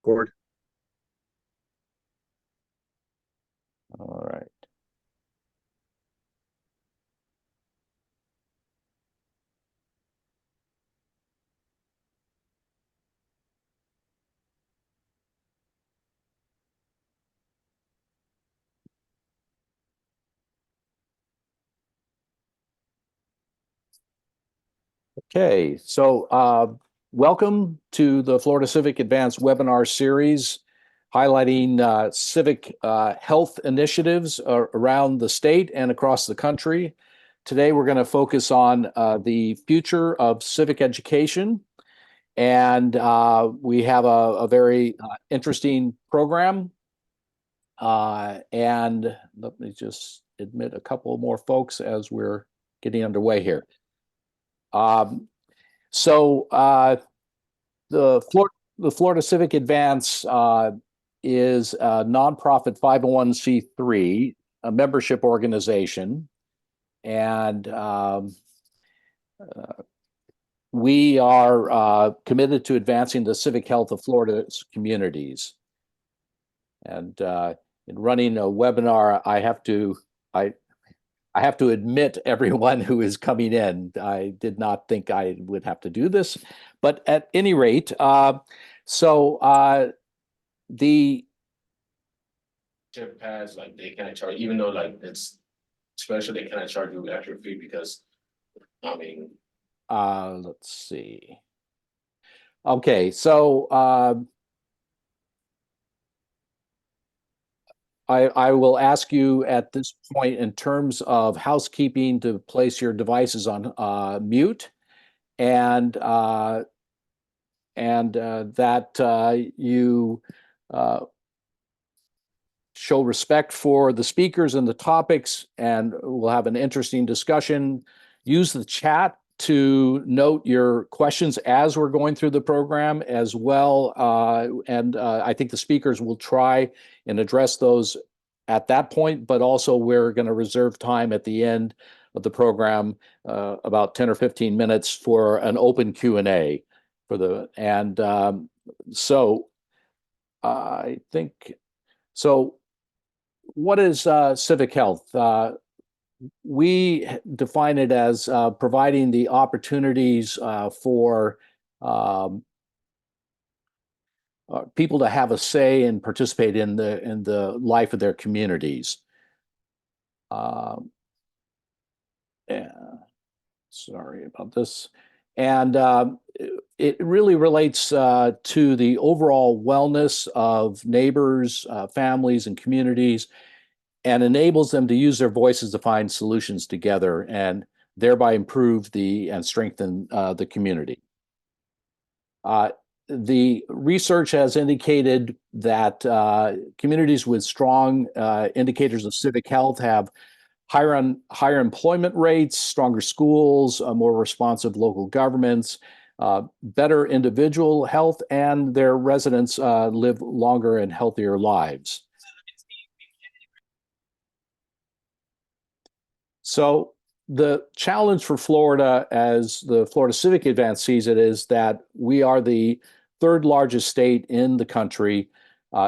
Record. All right. Okay, so welcome to the Florida Civic Advanced webinar series highlighting civic health initiatives around the state and across the country. Today, we're going to focus on the future of civic education, and we have a very interesting program. And let me just admit a couple more folks as we're getting underway here. So the Florida Civic Advance is a nonprofit 501c3, a membership organization, and we are committed to advancing the civic health of Florida's communities. And in running a webinar, I have to admit everyone who is coming in. I did not think I would have to do this, but at any rate, the Chip pads, like they kind of charge, even though like it's special, they kind of charge you extra fee because, I mean, let's see. Okay, so I will ask you at this point in terms of housekeeping to place your devices on mute, and that you show respect for the speakers and the topics, and we'll have an interesting discussion. Use the chat to note your questions as we're going through the program as well. And I think the speakers will try and address those at that point, but also we're going to reserve time at the end of the program, about 10 or 15 minutes for an open Q&A for the, and so I think, so what is civic health? We define it as providing the opportunities for people to have a say and participate in the life of their communities. Yeah, sorry about this. And it really relates to the overall wellness of neighbors, families, and communities, and enables them to use their voices to find solutions together and thereby improve and strengthen the community. The research has indicated that communities with strong indicators of civic health have higher employment rates, stronger schools, more responsive local governments, better individual health, and their residents live longer and healthier lives. So the challenge for Florida, as the Florida Civic Advance sees it, is that we are the third largest state in the country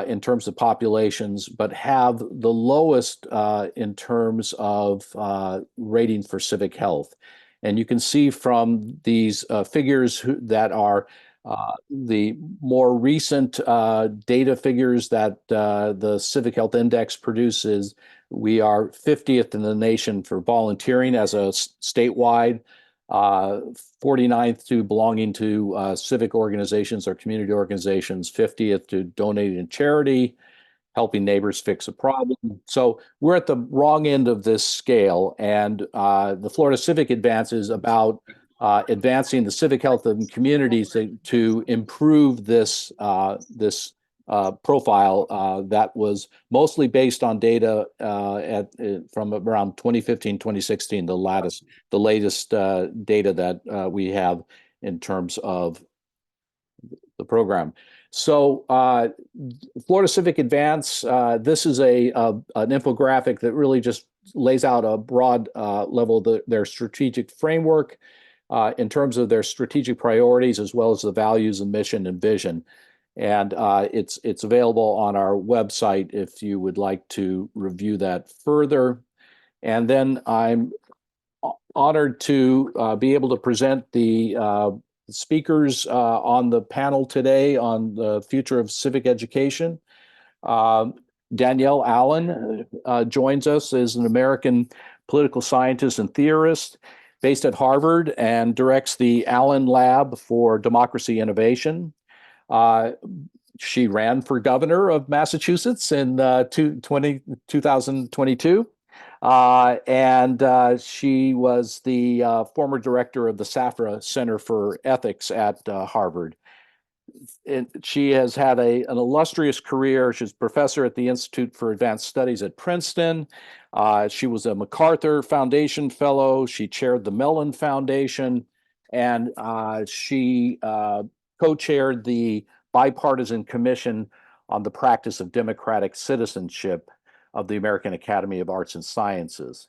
in terms of populations, but have the lowest in terms of rating for civic health. And you can see from these figures that are the more recent data figures that the Civic Health Index produces. We are 50th in the nation for volunteering as a statewide, 49th to belonging to civic organizations or community organizations, 50th to donating to charity, helping neighbors fix a problem. So we're at the wrong end of this scale, and the Florida Civic Advance is about advancing the civic health of communities to improve this profile that was mostly based on data from around 2015, 2016, the latest data that we have in terms of the program. So Florida Civic Advance, this is an infographic that really just lays out a broad level of their strategic framework in terms of their strategic priorities, as well as the values and mission and vision. And it's available on our website if you would like to review that further. And then I'm honored to be able to present the speakers on the panel today on the future of civic education. Danielle Allen joins us as an American political scientist and theorist based at Harvard and directs the Allen Lab for Democracy Innovation. She ran for governor of Massachusetts in 2022. And she was the former director of the Safra Center for Ethics at Harvard. She has had an illustrious career. She's professor at the Institute for Advanced Studies at Princeton. She was a MacArthur Foundation Fellow. She chaired the Mellon Foundation, and she co-chaired the Bipartisan Commission on the Practice of Democratic Citizenship of the American Academy of Arts and Sciences.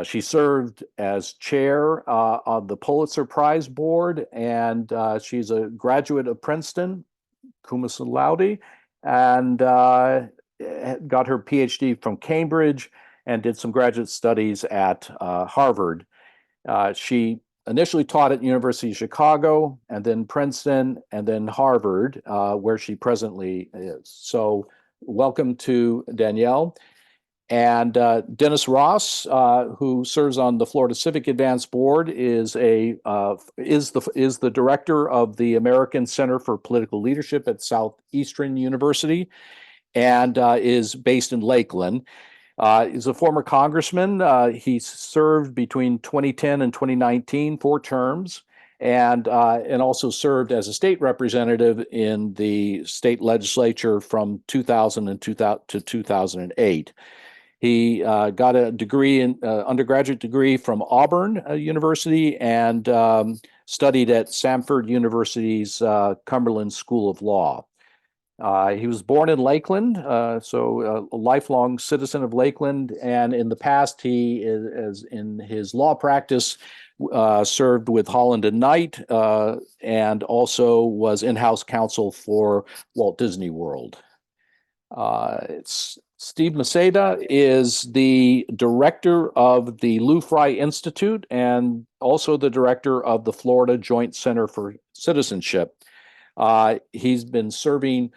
She served as chair of the Pulitzer Prize Board, and she's a graduate of Princeton, cum laude, and got her PhD from Cambridge and did some graduate studies at Harvard. She initially taught at University of Chicago, and then Princeton, and then Harvard, where she presently is. So welcome to Danielle. And Dennis Ross, who serves on the Florida Civic Advance Board, is the director of the American Center for Political Leadership at Southeastern University, and is based in Lakeland. He's a former congressman. He served between 2010 and 2019, 4 terms, and also served as a state representative in the state legislature from 2000 to 2008. He got a degree in undergraduate degree from Auburn University and studied at Samford University's Cumberland School of Law. He was born in Lakeland, so a lifelong citizen of Lakeland. And in the past, he is in his law practice served with Holland and Knight, and also was in-house counsel for Walt Disney World. Steve Masyada is the director of the Lou Fry Institute and also the director of the Florida Joint Center for Citizenship. He's been serving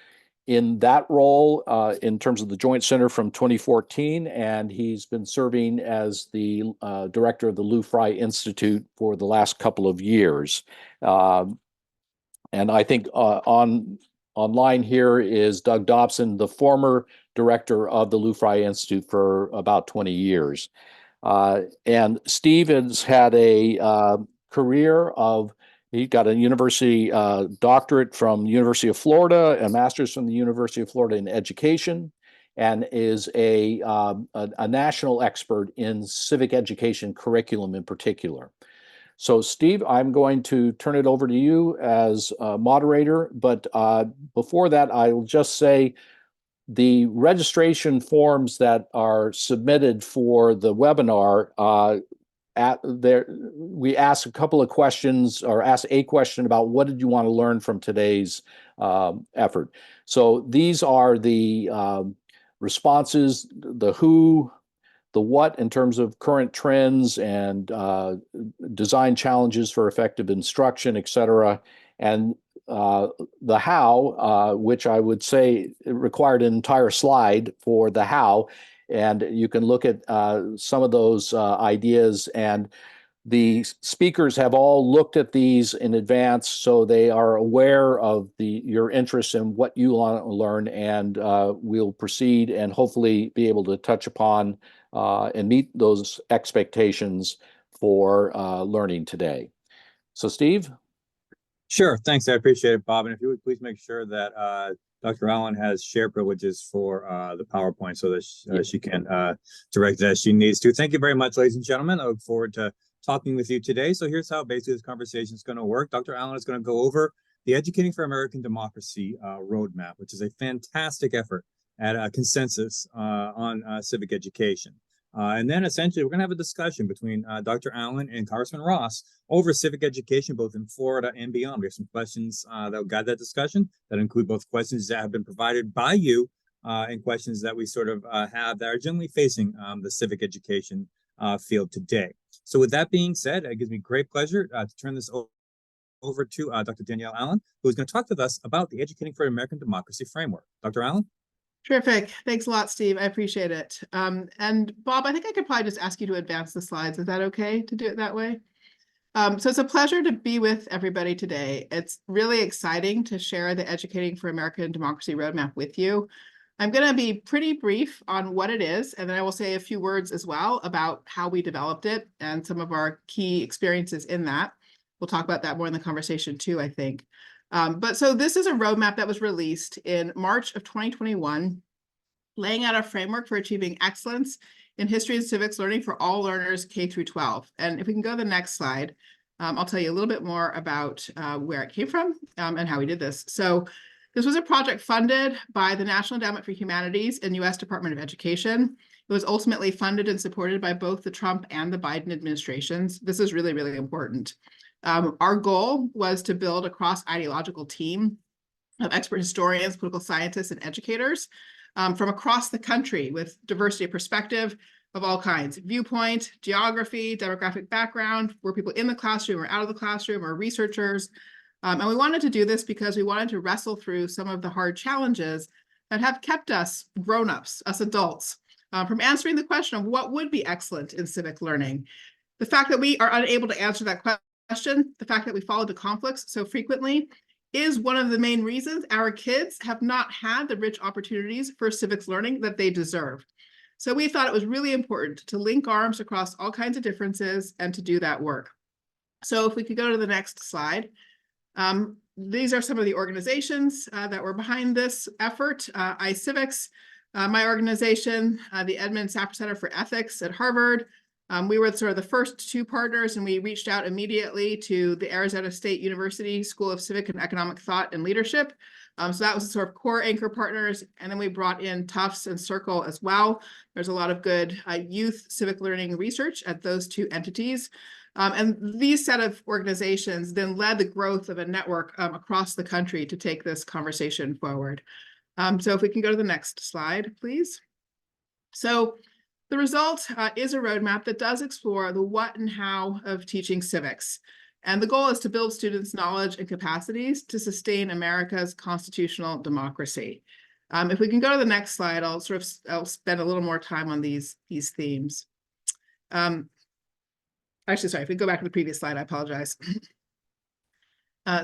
in that role in terms of the Joint Center from 2014, and he's been serving as the director of the Lou Fry Institute for the last couple of years. And I think online here is Doug Dobson, the former director of the Lou Fry Institute for about 20 years. And Steve has had a career of, he got a university doctorate from the University of Florida, a master's from the University of Florida in education, and is a national expert in civic education curriculum in particular. So Steve, I'm going to turn it over to you as a moderator, but before that, I will just say the registration forms that are submitted for the webinar, we asked a couple of questions, or asked a question about what did you want to learn from today's effort. So these are the responses, the who, the what in terms of current trends and design challenges for effective instruction, et cetera, and the how, which I would say required an entire slide for the how, and you can look at some of those ideas, and the speakers have all looked at these in advance, so they are aware of your interest in what you want to learn, and we'll proceed and hopefully be able to touch upon and meet those expectations for learning today. So Steve? Sure, thanks. I appreciate it, Bob. And if you would please make sure that Dr. Allen has share privileges for the PowerPoint so that she can direct it as she needs to. Thank you very much, ladies and gentlemen. I look forward to talking with you today. So here's how basically this conversation is going to work. Dr. Allen is going to go over the Educating for American Democracy roadmap, which is a fantastic effort at a consensus on civic education. And then essentially we're going to have a discussion between Dr. Allen and Congressman Ross over civic education, both in Florida and beyond. We have some questions that will guide that discussion that include both questions that have been provided by you and questions that we sort of have that are generally facing the civic education field today. So with that being said, it gives me great pleasure to turn this over to Dr. Danielle Allen, who is going to talk with us about the Educating for American Democracy framework. Dr. Allen? Terrific. Thanks a lot, Steve. I appreciate it. And Bob, I think I could probably just ask you to advance the slides. Is that okay to do it that way? So it's a pleasure to be with everybody today. It's really exciting to share the Educating for American Democracy roadmap with you. I'm going to be pretty brief on what it is, and then I will say a few words as well about how we developed it and some of our key experiences in that. We'll talk about that more in the conversation too, I think. But so this is a roadmap that was released in March of 2021, laying out a framework for achieving excellence in history and civics learning for all learners K through 12. And if we can go to the next slide, I'll tell you a little bit more about where it came from and how we did this. So this was a project funded by the National Endowment for Humanities and U.S. Department of Education. It was ultimately funded and supported by both the Trump and the Biden administrations. This is really, really important. Our goal was to build a cross-ideological team of expert historians, political scientists, and educators from across the country with diversity of perspective of all kinds: viewpoint, geography, demographic background, were people in the classroom or out of the classroom, or researchers. And we wanted to do this because we wanted to wrestle through some of the hard challenges that have kept us grown-ups, us adults, from answering the question of what would be excellent in civic learning. The fact that we are unable to answer that question, the fact that we fall into conflicts so frequently, is one of the main reasons our kids have not had the rich opportunities for civics learning that they deserve. So we thought it was really important to link arms across all kinds of differences and to do that work. So if we could go to the next slide. These are some of the organizations that were behind this effort. iCivics, my organization, the Edmund Sapir Center for Ethics at Harvard. We were sort of the first two partners, and we reached out immediately to the Arizona State University School of Civic and Economic Thought and Leadership. So that was sort of core anchor partners. And then we brought in Tufts and Circle as well. There's a lot of good youth civic learning research at those two entities. And these set of organizations then led the growth of a network across the country to take this conversation forward. So if we can go to the next slide, please. So the result is a roadmap that does explore the what and how of teaching civics. And the goal is to build students' knowledge and capacities to sustain America's constitutional democracy. If we can go to the next slide, I'll spend a little more time on these themes. Actually, sorry, if we go back to the previous slide, I apologize.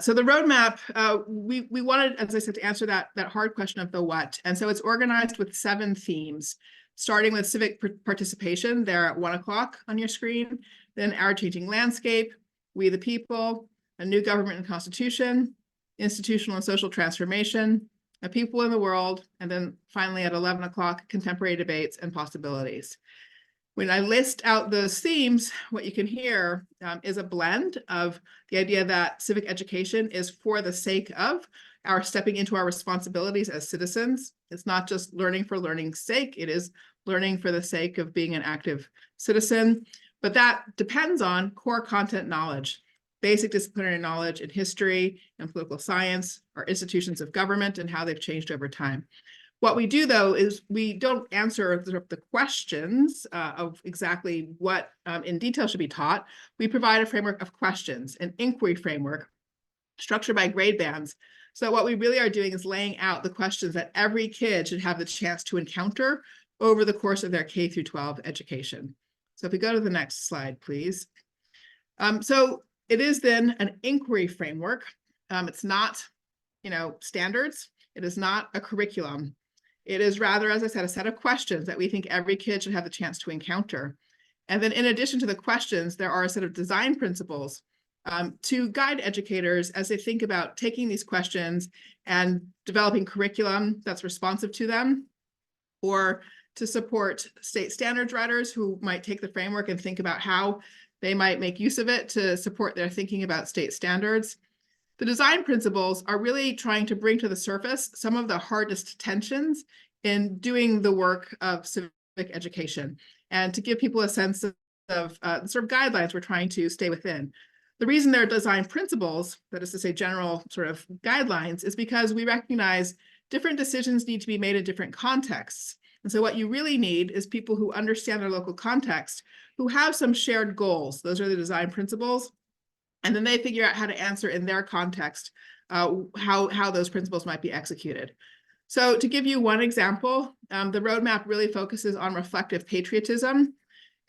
So the roadmap, we wanted, as I said, to answer that hard question of the what. And so it's organized with 7 themes, starting with civic participation there at 1 o'clock on your screen, then Our Changing Landscape, We the People, A New Government and Constitution, Institutional and Social Transformation, A People in the World, and then finally at 11 o'clock, Contemporary Debates and Possibilities. When I list out those themes, what you can hear is a blend of the idea that civic education is for the sake of our stepping into our responsibilities as citizens. It's not just learning for learning's sake. It is learning for the sake of being an active citizen. But that depends on core content knowledge, basic disciplinary knowledge in history and political science, our institutions of government and how they've changed over time. What we do, though, is we don't answer the questions of exactly what in detail should be taught. We provide a framework of questions, an inquiry framework structured by grade bands. So what we really are doing is laying out the questions that every kid should have the chance to encounter over the course of their K through 12 education. So if we go to the next slide, please. So it is then an inquiry framework. It's not, standards. It is not a curriculum. It is rather, as I said, a set of questions that we think every kid should have the chance to encounter. And then in addition to the questions, there are a set of design principles to guide educators as they think about taking these questions and developing curriculum that's responsive to them, or to support state standards writers who might take the framework and think about how they might make use of it to support their thinking about state standards. The design principles are really trying to bring to the surface some of the hardest tensions in doing the work of civic education. and to give people a sense of the sort of guidelines we're trying to stay within. The reason there are design principles, that is to say general sort of guidelines, is because we recognize different decisions need to be made in different contexts. And so what you really need is people who understand their local context, who have some shared goals. Those are the design principles. And then they figure out how to answer in their context how those principles might be executed. So to give you one example, the roadmap really focuses on reflective patriotism.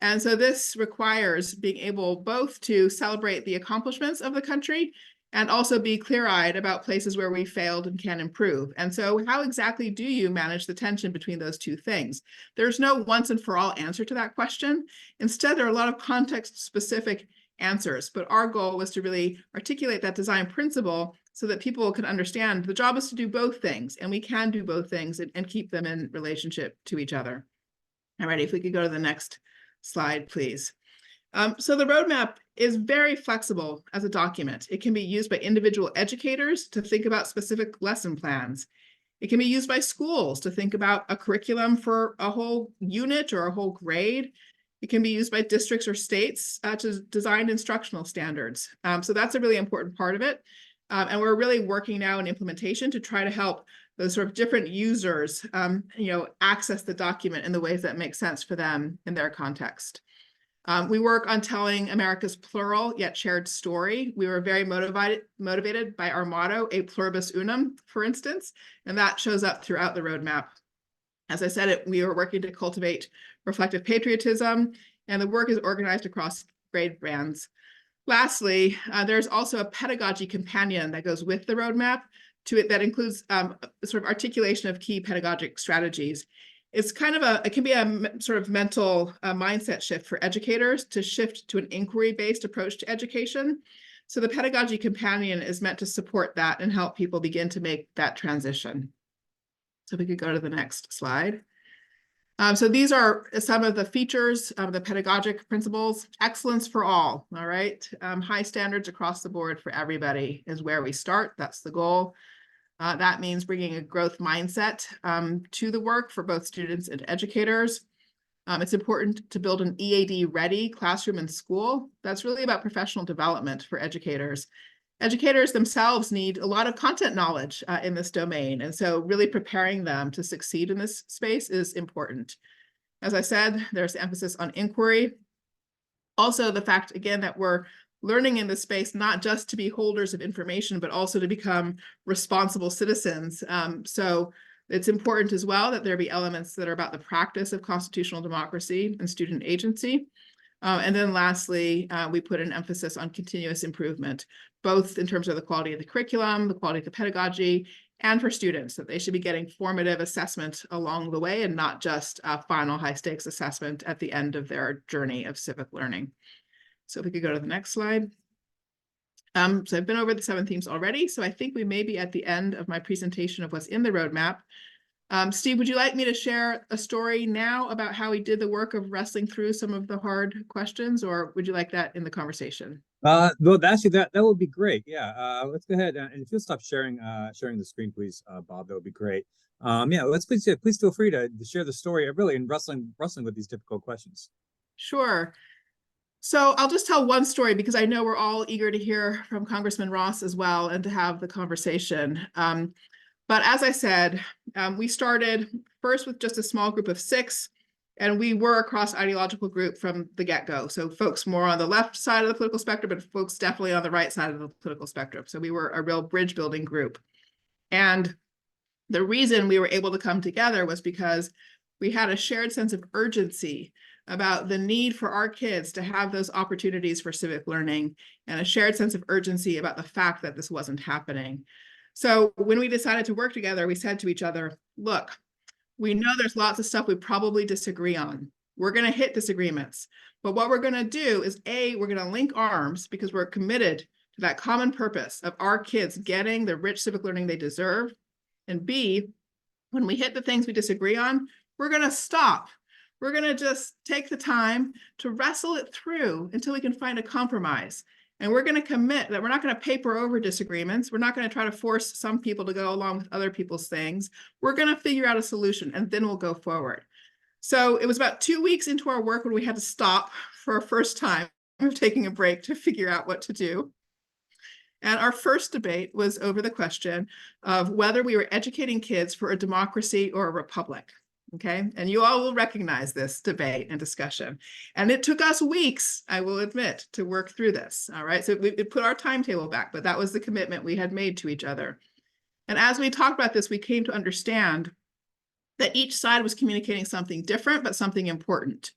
And so this requires being able both to celebrate the accomplishments of the country and also be clear-eyed about places where we failed and can improve. And so how exactly do you manage the tension between those two things? There's no once and for all answer to that question. Instead, there are a lot of context-specific answers, but our goal was to really articulate that design principle so that people can understand the job is to do both things, and we can do both things and keep them in relationship to each other. All right, if we could go to the next slide, please. So the roadmap is very flexible as a document. It can be used by individual educators to think about specific lesson plans. It can be used by schools to think about a curriculum for a whole unit or a whole grade. It can be used by districts or states to design instructional standards. So that's a really important part of it. And we're really working now in implementation to try to help those sort of different users, access the document in the ways that make sense for them in their context. We work on telling America's plural yet shared story. We were very motivated by our motto, a pluribus unum, for instance, and that shows up throughout the roadmap. As I said, we were working to cultivate reflective patriotism, and the work is organized across grade bands. Lastly, there's also a pedagogy companion that goes with the roadmap that includes sort of articulation of key pedagogic strategies. It's kind of it can be a sort of mental mindset shift for educators to shift to an inquiry-based approach to education. So the pedagogy companion is meant to support that and help people begin to make that transition. So if we could go to the next slide. So these are some of the features of the pedagogic principles. Excellence for all right? High standards across the board for everybody is where we start. That's the goal. That means bringing a growth mindset to the work for both students and educators. It's important to build an EAD-ready classroom and school. That's really about professional development for educators. Educators themselves need a lot of content knowledge in this domain, and so really preparing them to succeed in this space is important. As I said, there's emphasis on inquiry. Also, the fact, again, that we're learning in this space, not just to be holders of information, but also to become responsible citizens. So it's important as well that there be elements that are about the practice of constitutional democracy and student agency. And then lastly, we put an emphasis on continuous improvement, both in terms of the quality of the curriculum, the quality of the pedagogy, and for students, that they should be getting formative assessment along the way and not just a final high stakes assessment at the end of their journey of civic learning. So if we could go to the next slide. So I've been over the 7 themes already, so I think we may be at the end of my presentation of what's in the roadmap. Steve, would you like me to share a story now about how we did the work of wrestling through some of the hard questions, or would you like that in the conversation? Well, actually, that would be great. Yeah, let's go ahead and if you'll stop sharing the screen, please, Bob, that would be great. Yeah, please feel free to share the story, really, in wrestling with these difficult questions. Sure. So I'll just tell one story because I know we're all eager to hear from Congressman Ross as well and to have the conversation. But as I said, we started first with just a small group of 6, and we were a cross-ideological group from the get-go. So folks more on the left side of the political spectrum, but folks definitely on the right side of the political spectrum. So we were a real bridge-building group. And the reason we were able to come together was because we had a shared sense of urgency about the need for our kids to have those opportunities for civic learning, and a shared sense of urgency about the fact that this wasn't happening. So when we decided to work together, we said to each other, look, we know there's lots of stuff we probably disagree on. We're going to hit disagreements. But what we're going to do is, A, we're going to link arms because we're committed to that common purpose of our kids getting the rich civic learning they deserve. And B, when we hit the things we disagree on, we're going to stop. We're going to just take the time to wrestle it through until we can find a compromise. And we're going to commit that we're not going to paper over disagreements. We're not going to try to force some people to go along with other people's things. We're going to figure out a solution, and then we'll go forward. So it was about 2 weeks into our work when we had to stop for our first time of taking a break to figure out what to do. And our first debate was over the question of whether we were educating kids for a democracy or a republic. Okay, and you all will recognize this debate and discussion. And it took us weeks, I will admit, to work through this. All right, so we put our timetable back, but that was the commitment we had made to each other. And as we talked about this, we came to understand that each side was communicating something different, but something important.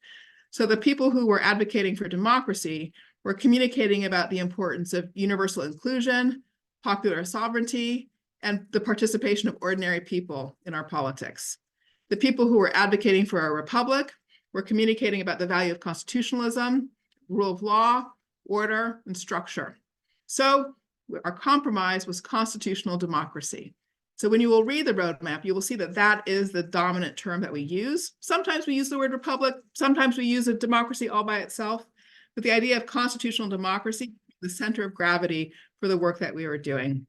So the people who were advocating for democracy were communicating about the importance of universal inclusion, popular sovereignty, and the participation of ordinary people in our politics. The people who were advocating for a republic were communicating about the value of constitutionalism, rule of law, order, and structure. So our compromise was constitutional democracy. So when you will read the roadmap, you will see that that is the dominant term that we use. Sometimes we use the word republic, sometimes we use a democracy all by itself, but the idea of constitutional democracy is the center of gravity for the work that we were doing.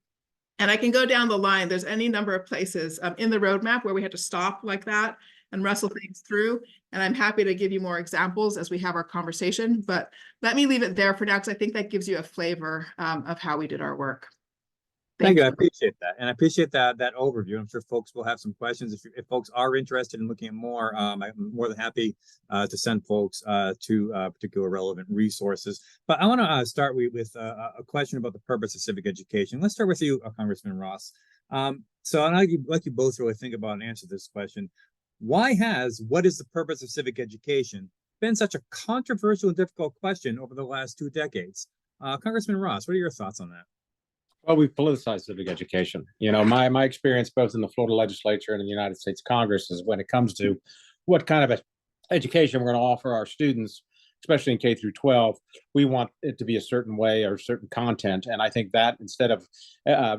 And I can go down the line. There's any number of places in the roadmap where we had to stop like that and wrestle things through. And I'm happy to give you more examples as we have our conversation, but let me leave it there for now because I think that gives you a flavor of how we did our work. Thank you. I appreciate that. And I appreciate that overview. I'm sure folks will have some questions. If folks are interested in looking at more, I'm more than happy to send folks to particular relevant resources. But I want to start with a question about the purpose of civic education. Let's start with you, Congressman Ross. So I'd like you both really think about and answer this question. Why has what is the purpose of civic education been such a controversial and difficult question over the last 2 decades? Congressman Ross, what are your thoughts on that? Well, we've politicized civic education. You know, my experience both in the Florida legislature and in the United States Congress is when it comes to what kind of education we're going to offer our students, especially in K through 12, we want it to be a certain way or certain content. And I think that instead of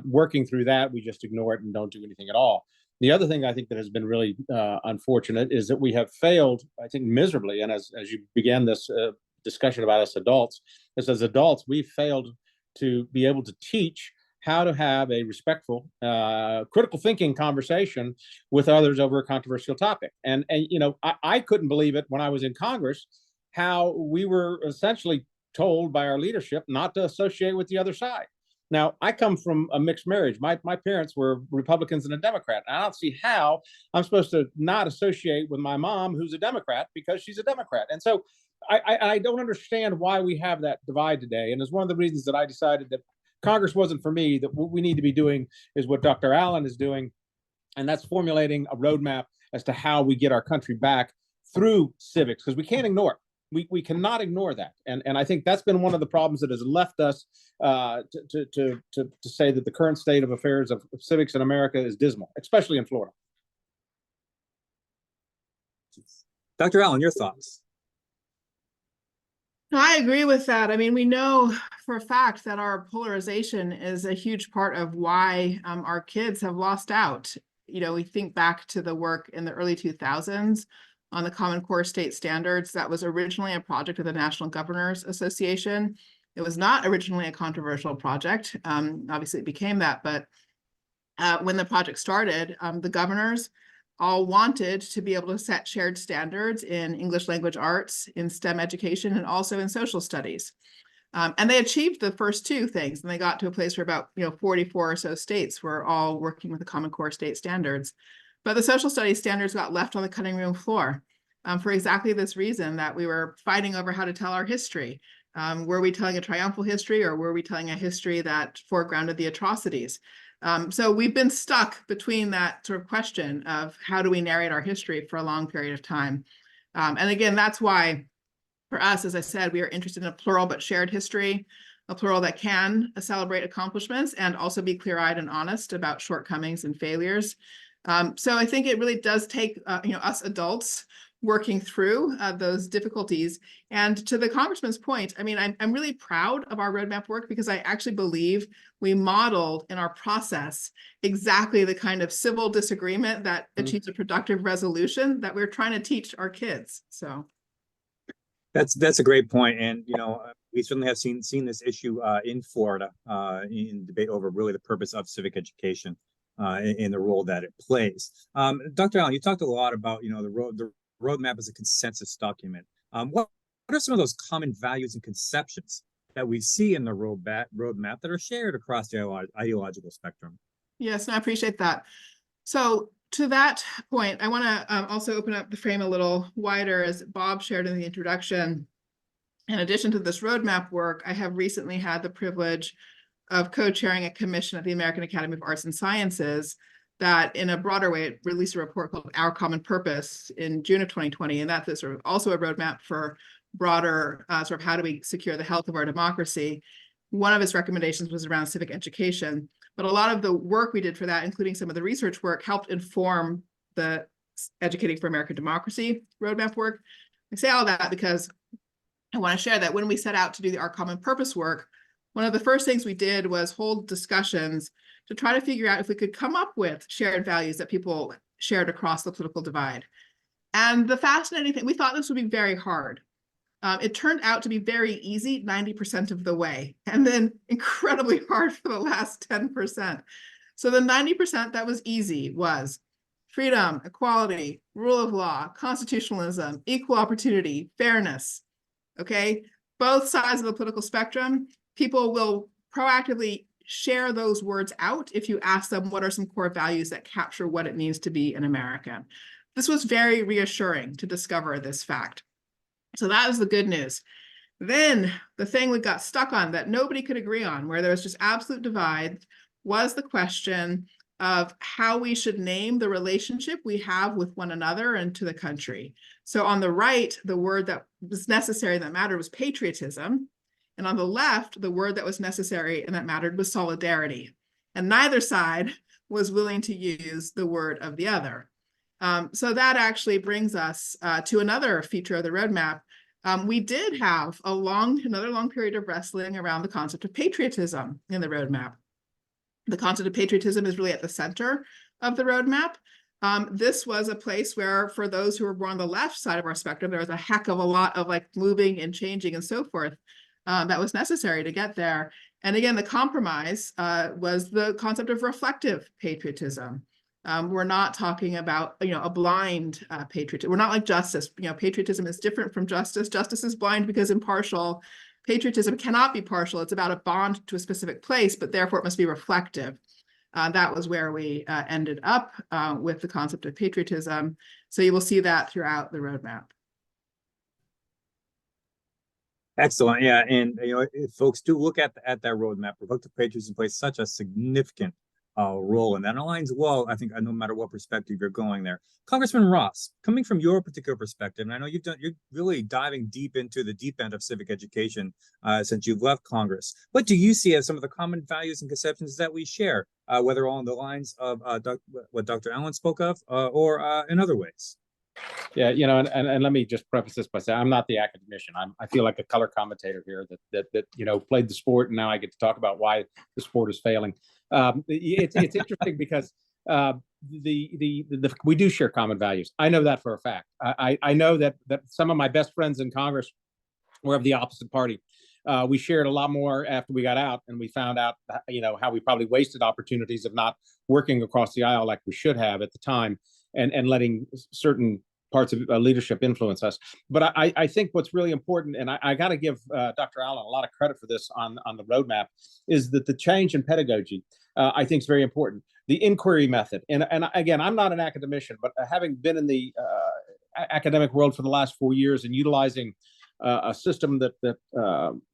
working through that, we just ignore it and don't do anything at all. The other thing I think that has been really unfortunate is that we have failed, I think, miserably. And as you began this discussion about us adults, as adults, we've failed to be able to teach how to have a respectful, critical thinking conversation with others over a controversial topic. And you know, I couldn't believe it when I was in Congress, how we were essentially told by our leadership not to associate with the other side. Now, I come from a mixed marriage. My parents were Republicans and a Democrat. And I don't see how I'm supposed to not associate with my mom, who's a Democrat, because she's a Democrat. And so I don't understand why we have that divide today. And it's one of the reasons that I decided that Congress wasn't for me, that what we need to be doing is what Dr. Allen is doing, and that's formulating a roadmap as to how we get our country back through civics, because we can't ignore it. We cannot ignore that. And I think that's been one of the problems that has left us to say that the current state of affairs of civics in America is dismal, especially in Florida. Dr. Allen, your thoughts? I agree with that. I mean, we know for a fact that our polarization is a huge part of why our kids have lost out. You know, we think back to the work in the early 2000s on the Common Core state standards. That was originally a project of the National Governors Association. It was not originally a controversial project. Obviously, it became that. But when the project started, the governors all wanted to be able to set shared standards in English language arts, in STEM education, and also in social studies. And they achieved the first two things, and they got to a place where about 44 or so states were all working with the Common Core state standards. But the social studies standards got left on the cutting room floor for exactly this reason, that we were fighting over how to tell our history. Were we telling a triumphal history, or were we telling a history that foregrounded the atrocities? So we've been stuck between that sort of question of how do we narrate our history for a long period of time. And again, that's why for us, as I said, we are interested in a plural but shared history, a plural that can celebrate accomplishments and also be clear-eyed and honest about shortcomings and failures. So I think it really does take us adults working through those difficulties. And to the Congressman's point, I mean, I'm really proud of our roadmap work because I actually believe we modeled in our process exactly the kind of civil disagreement that achieves a productive resolution that we're trying to teach our kids. So that's a great point. And we certainly have seen this issue in Florida in debate over really the purpose of civic education in the role that it plays. Dr. Allen, you talked a lot about the roadmap as a consensus document. What are some of those common values and conceptions that we see in the roadmap that are shared across the ideological spectrum? Yes, and I appreciate that. So to that point, I want to also open up the frame a little wider, as Bob shared in the introduction. In addition to this roadmap work, I have recently had the privilege of co-chairing a commission at the American Academy of Arts and Sciences that, in a broader way, released a report called Our Common Purpose in June of 2020. And that's sort of also a roadmap for broader sort of how do we secure the health of our democracy. One of its recommendations was around civic education. But a lot of the work we did for that, including some of the research work, helped inform the Educating for American Democracy roadmap work. I say all that because I want to share that when we set out to do Our Common Purpose work, one of the first things we did was hold discussions to try to figure out if we could come up with shared values that people shared across the political divide. And the fascinating thing, we thought this would be very hard. It turned out to be very easy 90% of the way, and then incredibly hard for the last 10%. So the 90% that was easy was freedom, equality, rule of law, constitutionalism, equal opportunity, fairness. Okay, both sides of the political spectrum, people will proactively share those words out if you ask them what are some core values that capture what it means to be an American. This was very reassuring to discover this fact. So that was the good news. Then the thing we got stuck on that nobody could agree on, where there was just absolute divide, was the question of how we should name the relationship we have with one another and to the country. So on the right, the word that was necessary that mattered was patriotism. And on the left, the word that was necessary and that mattered was solidarity. And neither side was willing to use the word of the other. So that actually brings us to another feature of the roadmap. We did have another long period of wrestling around the concept of patriotism in the roadmap. The concept of patriotism is really at the center of the roadmap. This was a place where, for those who were more on the left side of our spectrum, there was a heck of a lot of like moving and changing and so forth that was necessary to get there. And again, the compromise was the concept of reflective patriotism. We're not talking about, a blind patriotism. We're not like justice. Patriotism is different from justice. Justice is blind because impartial. Patriotism cannot be partial. It's about a bond to a specific place, but therefore it must be reflective. That was where we ended up with the concept of patriotism. So you will see that throughout the roadmap. Excellent. Yeah. And, if folks do look at that roadmap, reflective patriotism plays such a significant role, and that aligns well, I think, no matter what perspective you're going there. Congressman Ross, coming from your particular perspective, and I know you're really diving deep into the deep end of civic education since you've left Congress. What do you see as some of the common values and conceptions that we share, whether along the lines of what Dr. Allen spoke of, or in other ways? Yeah, and let me just preface this by saying I'm not the academician. I feel like a color commentator here that played the sport, and now I get to talk about why the sport is failing. It's interesting because we do share common values. I know that for a fact. I know that some of my best friends in Congress were of the opposite party. We shared a lot more after we got out, and we found out, how we probably wasted opportunities of not working across the aisle like we should have at the time, and letting certain parts of leadership influence us. But I think what's really important, and I got to give Dr. Allen a lot of credit for this on the roadmap, is that the change in pedagogy, I think, is very important. The inquiry method, and again, I'm not an academician, but having been in the academic world for the last 4 years and utilizing a system that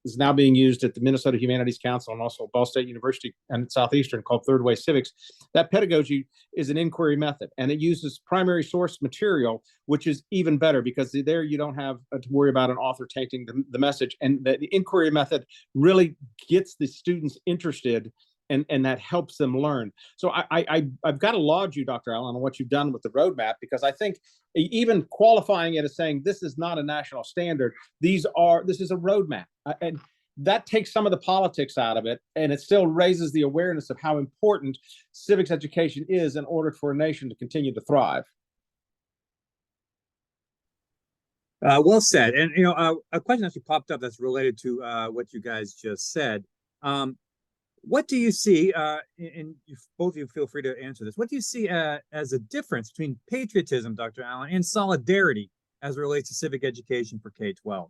is now being used at the Minnesota Humanities Council and also Ball State University and Southeastern, called Third Way Civics. That pedagogy is an inquiry method, and it uses primary source material, which is even better because there you don't have to worry about an author tainting the message. And the inquiry method really gets the students interested, and that helps them learn. So I've got to laud you, Dr. Allen, on what you've done with the roadmap, because I think even qualifying it as saying this is not a national standard, this is a roadmap. And that takes some of the politics out of it, and it still raises the awareness of how important civics education is in order for a nation to continue to thrive. Well said. And, a question actually popped up that's related to what you guys just said. What do you see, and both of you feel free to answer this, what do you see as a difference between patriotism, Dr. Allen, and solidarity as it relates to civic education for K-12?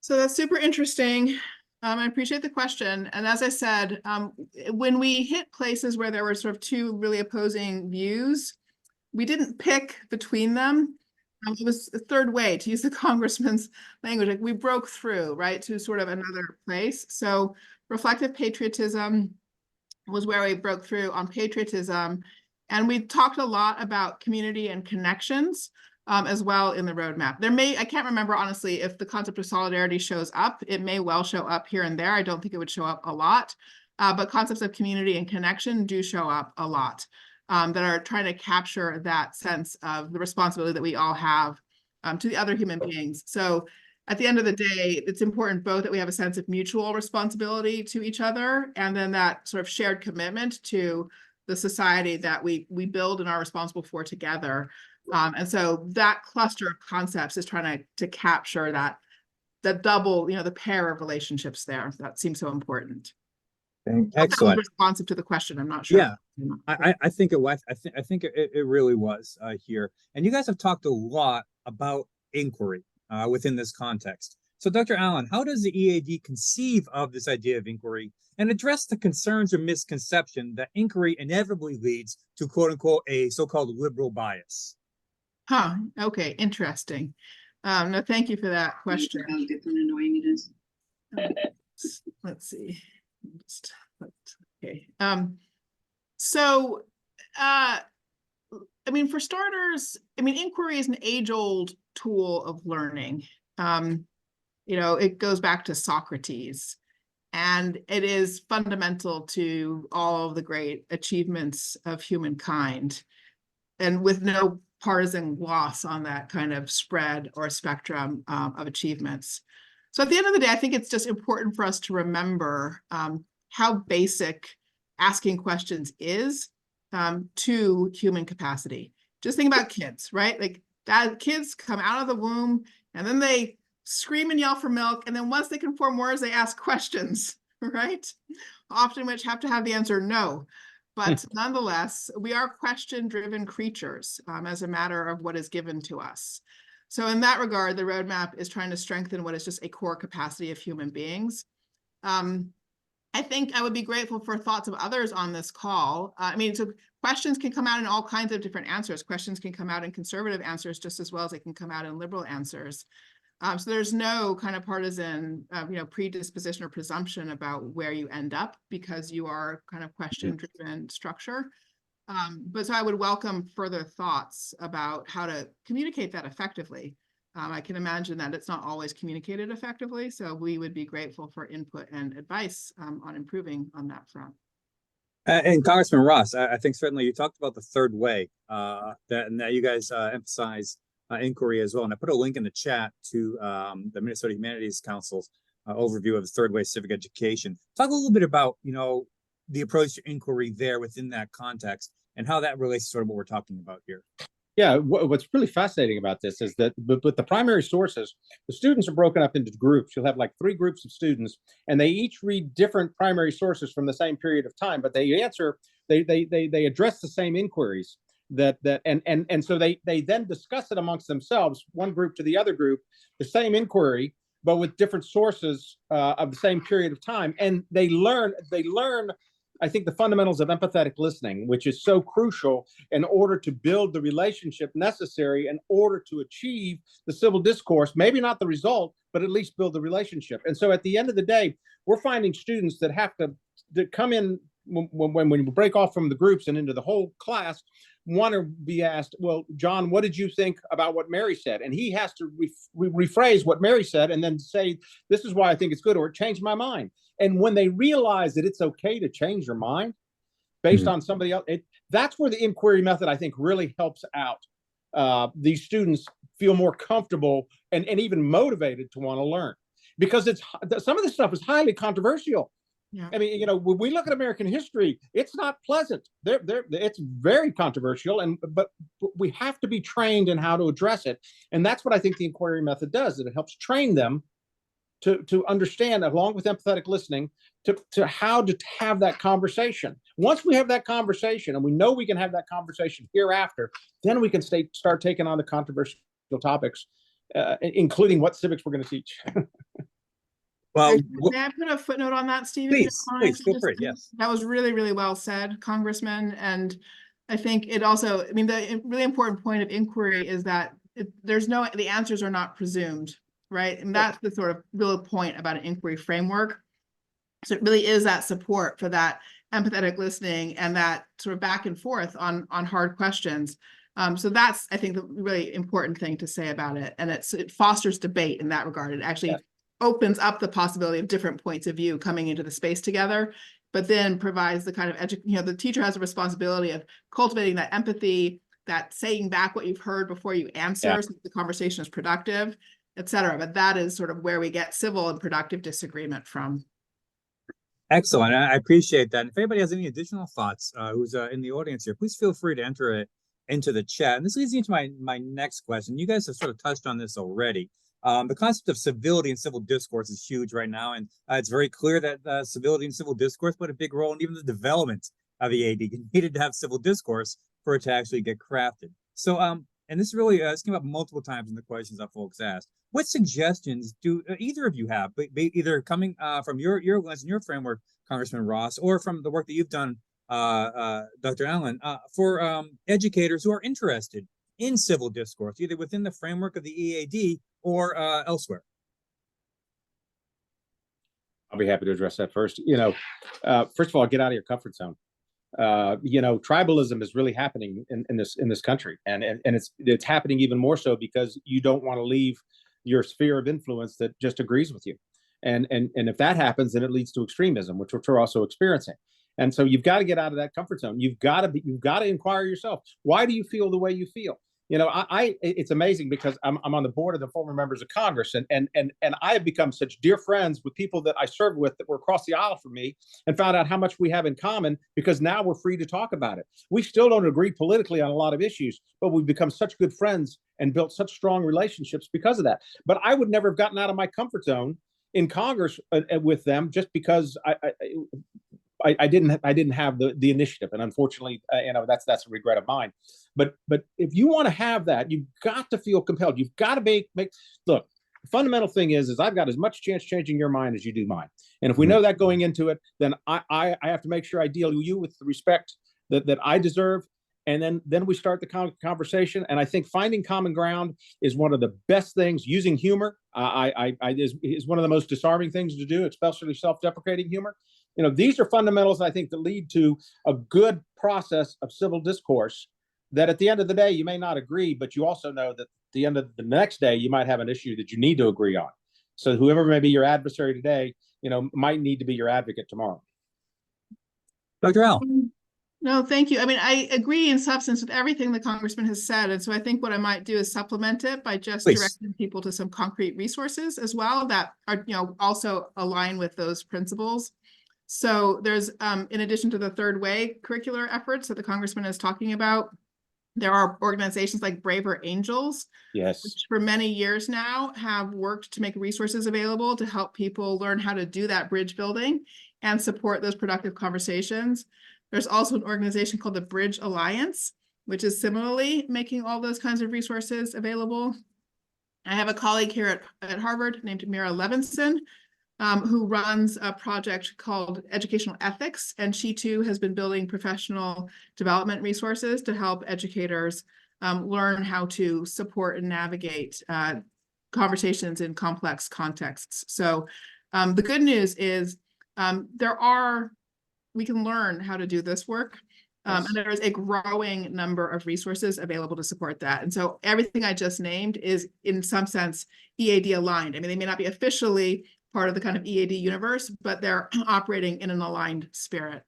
So that's super interesting. I appreciate the question. And as I said, when we hit places where there were sort of two really opposing views, we didn't pick between them. It was the third way, to use the congressman's language. Like, we broke through, right, to sort of another place. So reflective patriotism was where we broke through on patriotism. And we talked a lot about community and connections as well in the roadmap. I can't remember honestly if the concept of solidarity shows up. It may well show up here and there. I don't think it would show up a lot, but concepts of community and connection do show up a lot, that are trying to capture that sense of the responsibility that we all have to the other human beings. So at the end of the day, it's important both that we have a sense of mutual responsibility to each other, and then that sort of shared commitment to the society that we build and are responsible for together. And so that cluster of concepts is trying to capture that double, the pair of relationships there. That seems so important. Excellent. That was responsive to the question. I'm not sure. Yeah, I think it was. I think it really was here. And you guys have talked a lot about inquiry within this context. So, Dr. Allen, how does the EAD conceive of this idea of inquiry and address the concerns or misconception that inquiry inevitably leads to, quote unquote, a so-called liberal bias? Huh. Okay. Interesting. No, thank you for that question. How different and annoying it is. Let's see. Okay. So, for starters, inquiry is an age-old tool of learning. It goes back to Socrates, and it is fundamental to all of the great achievements of humankind, and with no partisan gloss on that kind of spread or spectrum of achievements. So at the end of the day, I think it's just important for us to remember how basic asking questions is to human capacity. Just think about kids, right? Like, kids come out of the womb and then they scream and yell for milk. And then once they can form words, they ask questions, right? Often which have to have the answer no. But nonetheless, we are question-driven creatures as a matter of what is given to us. So in that regard, the roadmap is trying to strengthen what is just a core capacity of human beings. I think I would be grateful for thoughts of others on this call. So questions can come out in all kinds of different answers. Questions can come out in conservative answers just as well as they can come out in liberal answers. So there's no kind of partisan, predisposition or presumption about where you end up, because you are kind of question-driven structure. But so I would welcome further thoughts about how to communicate that effectively. I can imagine that it's not always communicated effectively, so we would be grateful for input and advice on improving on that front. And Congressman Ross, I think certainly you talked about the third way that you guys emphasize inquiry as well. And I put a link in the chat to the Minnesota Humanities Council's overview of the third way civic education. Talk a little bit about, the approach to inquiry there within that context and how that relates to sort of what we're talking about here. Yeah, what's really fascinating about this is that with the primary sources, the students are broken up into groups. You'll have like 3 groups of students, and they each read different primary sources from the same period of time, but they address the same inquiries. And so they then discuss it amongst themselves, one group to the other group, the same inquiry, but with different sources of the same period of time. And they learn, I think, the fundamentals of empathetic listening, which is so crucial in order to build the relationship necessary in order to achieve the civil discourse, maybe not the result, but at least build the relationship. And so at the end of the day, we're finding students that have to come in when we break off from the groups and into the whole class, want to be asked, well, John, what did you think about what Mary said? And he has to rephrase what Mary said and then say, this is why I think it's good, or it changed my mind. And when they realize that it's okay to change your mind based on somebody else, that's where the inquiry method, I think, really helps out. These students feel more comfortable and even motivated to want to learn, because some of this stuff is highly controversial. Yeah. When we look at American history, it's not pleasant. It's very controversial, but we have to be trained in how to address it. And that's what I think the inquiry method does, that it helps train them to understand, along with empathetic listening, to how to have that conversation. Once we have that conversation and we know we can have that conversation hereafter, then we can start taking on the controversial topics, including what civics we're going to teach. Well, May I put a footnote on that, Steve? If you don't mind? please feel Just- free. Yes. That was really, really well said, Congressman. And I think it also, I mean, the really important point of inquiry is that the answers are not presumed, right? And that's the sort of real point about an inquiry framework. So it really is that support for that empathetic listening and that sort of back and forth on hard questions. So that's, I think, the really important thing to say about it. And it fosters debate in that regard. It actually opens up the possibility of different points of view coming into the space together, but then provides the kind of the teacher has a responsibility of cultivating that empathy, that saying back what you've heard before you answer, so the conversation is productive, et cetera. But that is sort of where we get civil and productive disagreement from. Excellent. I appreciate that. And if anybody has any additional thoughts, who's in the audience here, please feel free to enter it into the chat. And this leads me into my next question. You guys have sort of touched on this already. The concept of civility and civil discourse is huge right now, and it's very clear that civility and civil discourse played a big role in even the development of the AD. You needed to have civil discourse for it to actually get crafted. So, and this really this came up multiple times in the questions that folks asked. What suggestions do either of you have, either coming from your lens and your framework, Congressman Ross, or from the work that you've done, Dr. Allen, for educators who are interested in civil discourse, either within the framework of the EAD or elsewhere? I'll be happy to address that first. First of all, get out of your comfort zone. Tribalism is really happening in this country, and it's happening even more so because you don't want to leave your sphere of influence that just agrees with you, and if that happens, then it leads to extremism, which we're also experiencing. And so you've got to get out of that comfort zone. You've got to inquire yourself, why do you feel the way you feel? It's amazing because I'm on the board of the former members of Congress, and I have become such dear friends with people that I served with that were across the aisle from me, and found out how much we have in common because now we're free to talk about it. We still don't agree politically on a lot of issues, but we've become such good friends and built such strong relationships because of that. But I would never have gotten out of my comfort zone in Congress with them just because I didn't have the initiative, and unfortunately, that's a regret of mine. But if you want to have that, you've got to feel compelled. You've got to make look. The fundamental thing is I've got as much chance changing your mind as you do mine, and if we know that going into it, then I have to make sure I deal with you with the respect that I deserve, and then we start the conversation. And I think finding common ground is one of the best things. Using humor is one of the most disarming things to do, especially self-deprecating humor. These are fundamentals, I think, that lead to a good process of civil discourse that at the end of the day, you may not agree, but you also know that at the end of the next day, you might have an issue that you need to agree on. So whoever may be your adversary today, might need to be your advocate tomorrow. Dr. Allen. No, thank you. I mean, I agree in substance with everything the Congressman has said. And so I think what I might do is supplement it by just directing people to some concrete resources as well that are, also align with those principles. So there's, in addition to the third way curricular efforts that the Congressman is talking about, there are organizations like Braver Angels, which for many years now have worked to make resources available to help people learn how to do that bridge building and support those productive conversations. There's also an organization called the Bridge Alliance, which is similarly making all those kinds of resources available. I have a colleague here at Harvard named Mira Levinson, who runs a project called Educational Ethics, and she too has been building professional development resources to help educators learn how to support and navigate conversations in complex contexts. So the good news is we can learn how to do this work. And there is a growing number of resources available to support that. And so everything I just named is in some sense EAD aligned. I mean, they may not be officially part of the kind of EAD universe, but they're operating in an aligned spirit.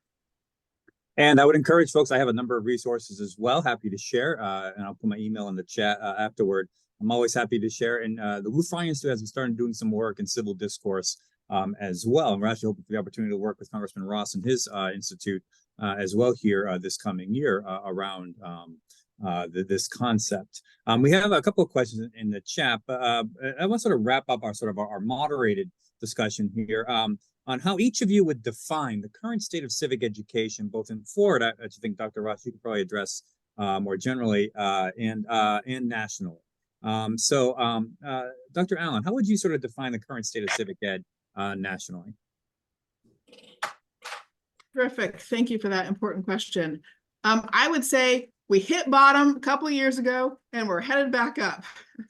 And I would encourage folks, I have a number of resources as well, happy to share, and I'll put my email in the chat afterward. I'm always happy to share. And the Wu-Fly Institute has been starting doing some work in civil discourse as well. And we're actually hoping for the opportunity to work with Congressman Ross and his institute as well here this coming year around this concept. We have a couple of questions in the chat, but I want to sort of wrap up our moderated discussion here on how each of you would define the current state of civic education, both in Florida, which I think Dr. Ross, you can probably address more generally, and nationally. Dr. Allen, how would you sort of define the current state of civic ed nationally? Terrific. Thank you for that important question. I would say we hit bottom a couple of years ago and we're headed back up.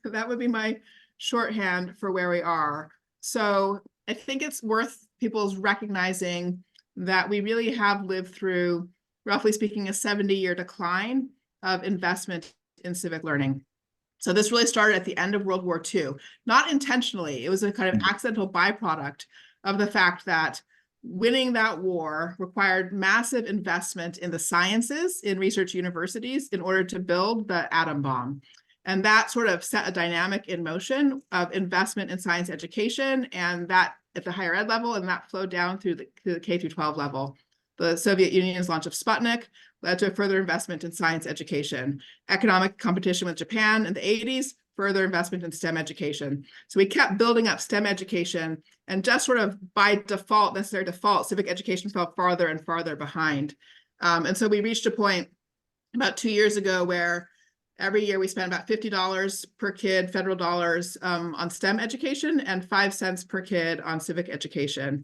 That would be my shorthand for where we are. So I think it's worth people's recognizing that we really have lived through, roughly speaking, a 70-year decline of investment in civic learning. So this really started at the end of World War II, not intentionally. It was a kind of accidental byproduct of the fact that winning that war required massive investment in the sciences, in research universities, in order to build the atom bomb. And that sort of set a dynamic in motion of investment in science education, and that at the higher ed level, and that flowed down through the K through 12 level. The Soviet Union's launch of Sputnik led to a further investment in science education. Economic competition with Japan in the 80s, further investment in STEM education. So we kept building up STEM education, and just sort of by default, necessary default, civic education fell farther and farther behind. And so we reached a point about 2 years ago where every year we spend about $50 per kid, federal dollars, on STEM education and 5 cents per kid on civic education.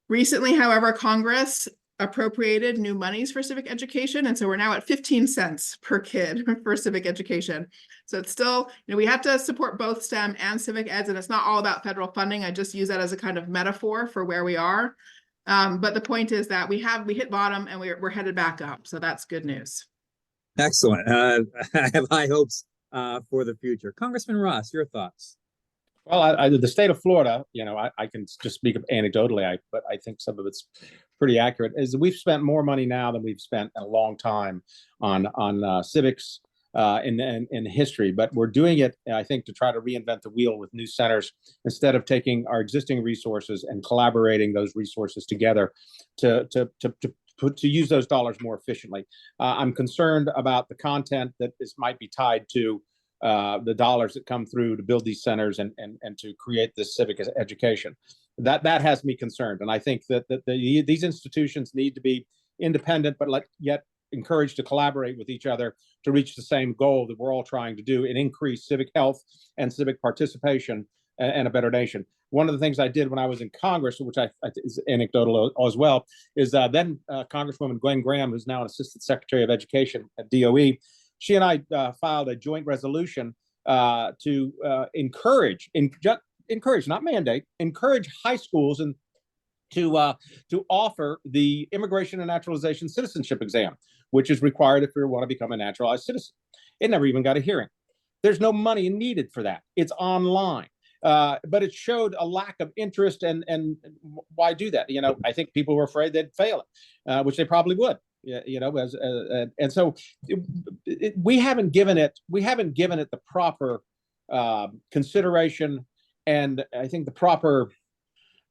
Recently, however, Congress appropriated new monies for civic education. And so we're now at 15 cents per kid for civic education. So it's still, we have to support both STEM and civic eds, and it's not all about federal funding. I just use that as a kind of metaphor for where we are. But the point is that we hit bottom and we're headed back up. So that's good news. Excellent. I have high hopes for the future. Congressman Ross, your thoughts? Well, the state of Florida, I can just speak anecdotally, but I think some of it's pretty accurate, is we've spent more money now than we've spent in a long time on civics in history. But we're doing it, I think, to try to reinvent the wheel with new centers instead of taking our existing resources and collaborating those resources together to use those dollars more efficiently. I'm concerned about the content that might be tied to the dollars that come through to build these centers and to create this civic education. That has me concerned. And I think that these institutions need to be independent, but yet encouraged to collaborate with each other to reach the same goal that we're all trying to do and increase civic health and civic participation and a better nation. One of the things I did when I was in Congress, which I is anecdotal as well, is then Congresswoman Gwen Graham, who's now an Assistant Secretary of Education at DOE, she and I filed a joint resolution to encourage, not mandate, encourage high schools and to offer the Immigration and Naturalization Citizenship exam, which is required if you want to become a naturalized citizen. It never even got a hearing. There's no money needed for that. It's online. But it showed a lack of interest, and why do that? I think people were afraid they'd fail it, which they probably would. And so we haven't given it the proper consideration, and I think the proper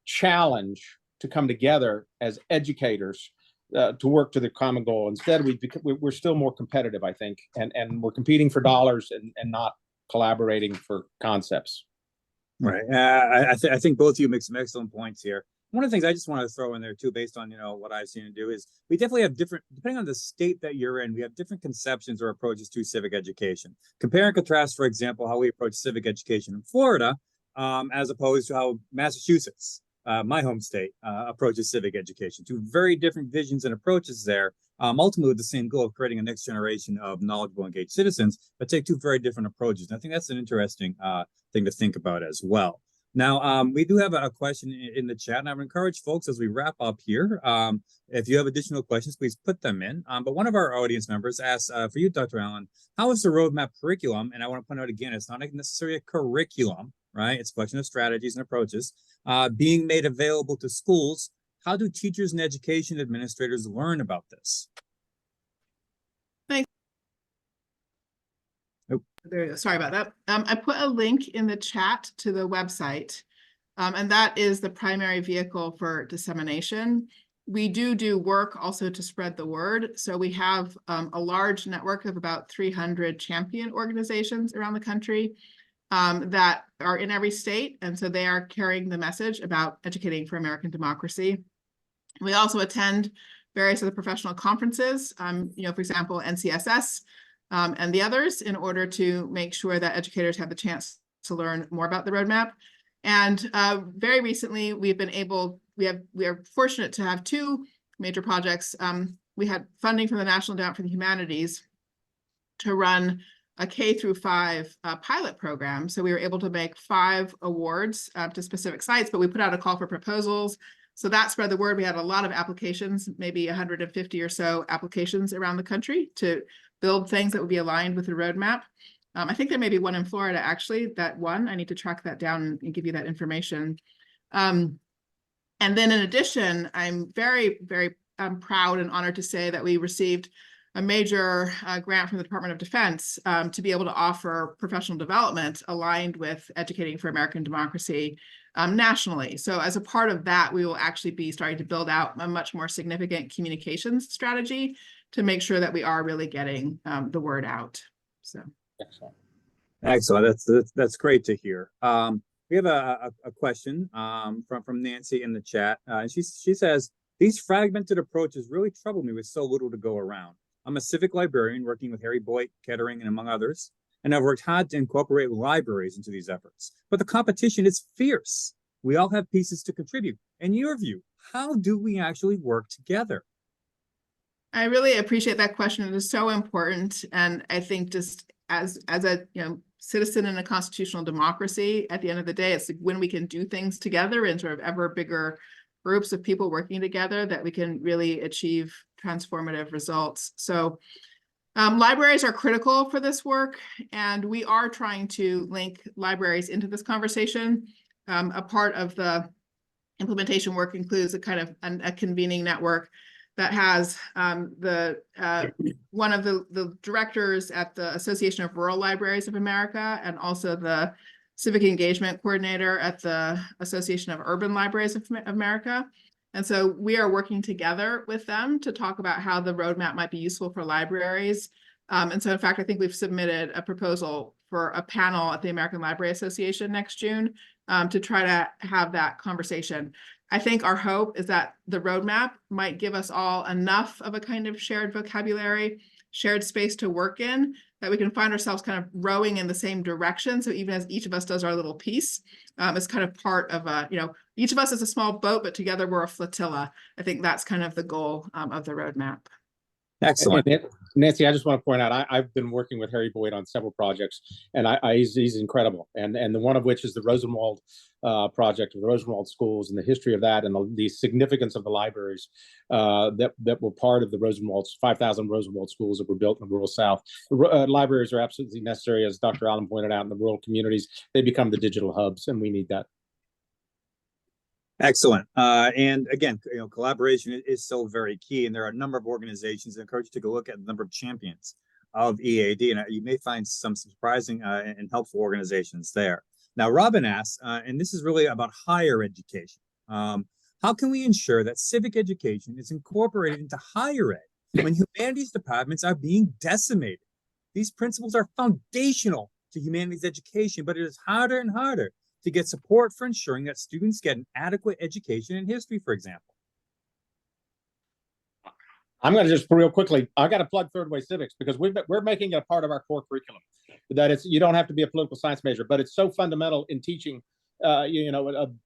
challenge to come together as educators to work to the common goal. Instead, we're still more competitive, I think, and we're competing for dollars and not collaborating for concepts. Right. I think both of you make some excellent points here. One of the things I just want to throw in there too, based on what I've seen and do, is we definitely have different, depending on the state that you're in, we have different conceptions or approaches to civic education. Compare and contrast, for example, how we approach civic education in Florida, as opposed to how Massachusetts, my home state, approaches civic education. Two very different visions and approaches there, ultimately with the same goal of creating a next generation of knowledgeable, engaged citizens, but take two very different approaches. And I think that's an interesting thing to think about as well. Now, we do have a question in the chat, and I would encourage folks as we wrap up here, if you have additional questions, please put them in. But one of our audience members asked for you, Dr. Allen, how is the roadmap curriculum? And I want to point out again, it's not necessarily a curriculum, right? It's a collection of strategies and approaches being made available to schools. How do teachers and education administrators learn about this? There you go. Sorry about that. I put a link in the chat to the website, and that is the primary vehicle for dissemination. We do work also to spread the word. So we have a large network of about 300 champion organizations around the country. that are in every state. And so they are carrying the message about educating for American democracy. We also attend various other professional conferences, for example, NCSS and the others, in order to make sure that educators have the chance to learn more about the roadmap. And very recently, we are fortunate to have two major projects. We had funding from the National Endowment for the Humanities to run a K-5 pilot program. So we were able to make 5 awards to specific sites, but we put out a call for proposals. So that spread the word. We had a lot of applications, maybe 150 or so applications around the country to build things that would be aligned with the roadmap. I think there may be one in Florida, actually, that won. I need to track that down and give you that information. And then in addition, I'm very, very proud and honored to say that we received a major grant from the Department of Defense to be able to offer professional development aligned with educating for American democracy nationally. So as a part of that, we will actually be starting to build out a much more significant communications strategy to make sure that we are really getting the word out. So. Excellent. That's great to hear. We have a question from Nancy in the chat. She says, these fragmented approaches really trouble me with so little to go around. I'm a civic librarian working with Harry Boyd, Kettering, and among others, and I've worked hard to incorporate libraries into these efforts. But the competition is fierce. We all have pieces to contribute. In your view, how do we actually work together? I really appreciate that question. It is so important. And I think just as a citizen in a constitutional democracy, at the end of the day, it's when we can do things together in sort of ever bigger groups of people working together that we can really achieve transformative results. So libraries are critical for this work, and we are trying to link libraries into this conversation. A part of the implementation work includes a kind of a convening network that has one of the directors at the Association of Rural Libraries of America, and also the Civic Engagement Coordinator at the Association of Urban Libraries of America. And so we are working together with them to talk about how the roadmap might be useful for libraries. And so in fact, I think we've submitted a proposal for a panel at the American Library Association next June to try to have that conversation. I think our hope is that the roadmap might give us all enough of a kind of shared vocabulary, shared space to work in, that we can find ourselves kind of rowing in the same direction. So even as each of us does our little piece, it's kind of part of each of us is a small boat, but together we're a flotilla. I think that's kind of the goal of the roadmap. Excellent. Nancy, I just want to point out, I've been working with Harry Boyd on several projects, and he's incredible. And the one of which is the Rosenwald project, the Rosenwald schools, and the history of that, and the significance of the libraries that were part of the 5,000 Rosenwald schools that were built in the rural South. Libraries are absolutely necessary, as Dr. Allen pointed out, in the rural communities. They become the digital hubs, and we need that. Excellent. And again, collaboration is so very key. And there are a number of organizations that encourage you to go look at the number of champions of EAD. And you may find some surprising and helpful organizations there. Now, Robin asks, and this is really about higher education. How can we ensure that civic education is incorporated into higher ed when humanities departments are being decimated? These principles are foundational to humanities education, but it is harder and harder to get support for ensuring that students get an adequate education in history, for example. I'm going to just real quickly, I got to plug Third Way Civics, because we're making it a part of our core curriculum. That you don't have to be a political science major, but it's so fundamental in teaching,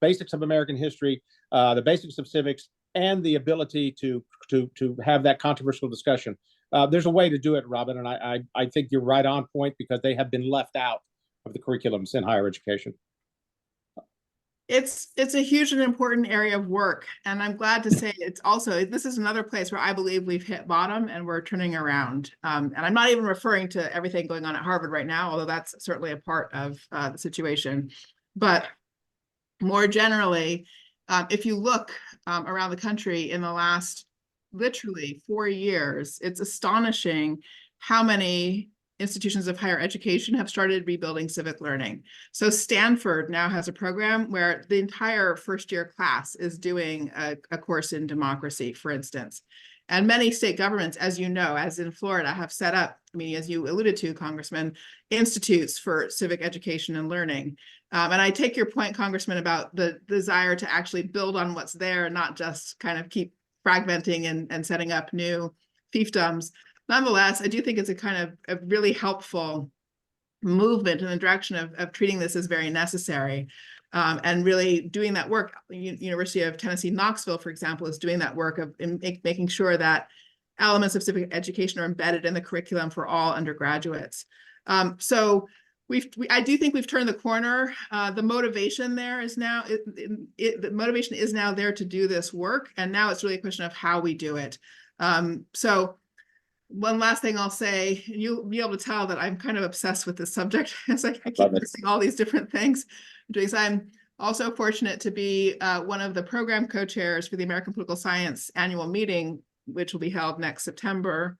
basics of American history, the basics of civics, and the ability to have that controversial discussion. There's a way to do it, Robin, and I think you're right on point, because they have been left out of the curriculums in higher education. It's a huge and important area of work. And I'm glad to say this is another place where I believe we've hit bottom and we're turning around. And I'm not even referring to everything going on at Harvard right now, although that's certainly a part of the situation. But more generally, if you look around the country in the last literally 4 years, it's astonishing how many institutions of higher education have started rebuilding civic learning. So Stanford now has a program where the entire first year class is doing a course in democracy, for instance. And many state governments, as you know, as in Florida, have set up, I mean, as you alluded to, Congressman, institutes for civic education and learning. And I take your point, Congressman, about the desire to actually build on what's there and not just kind of keep fragmenting and setting up new fiefdoms. Nonetheless, I do think it's a kind of a really helpful movement in the direction of treating this as very necessary. And really doing that work. University of Tennessee, Knoxville, for example, is doing that work of making sure that elements of civic education are embedded in the curriculum for all undergraduates. So I do think we've turned the corner. The motivation there is now, the motivation is now there to do this work. And now it's really a question of how we do it. So one last thing I'll say, you'll be able to tell that I'm kind of obsessed with this subject. It's like I keep listing all these different things. So I'm also fortunate to be one of the program co-chairs for the American Political Science annual meeting, which will be held next September.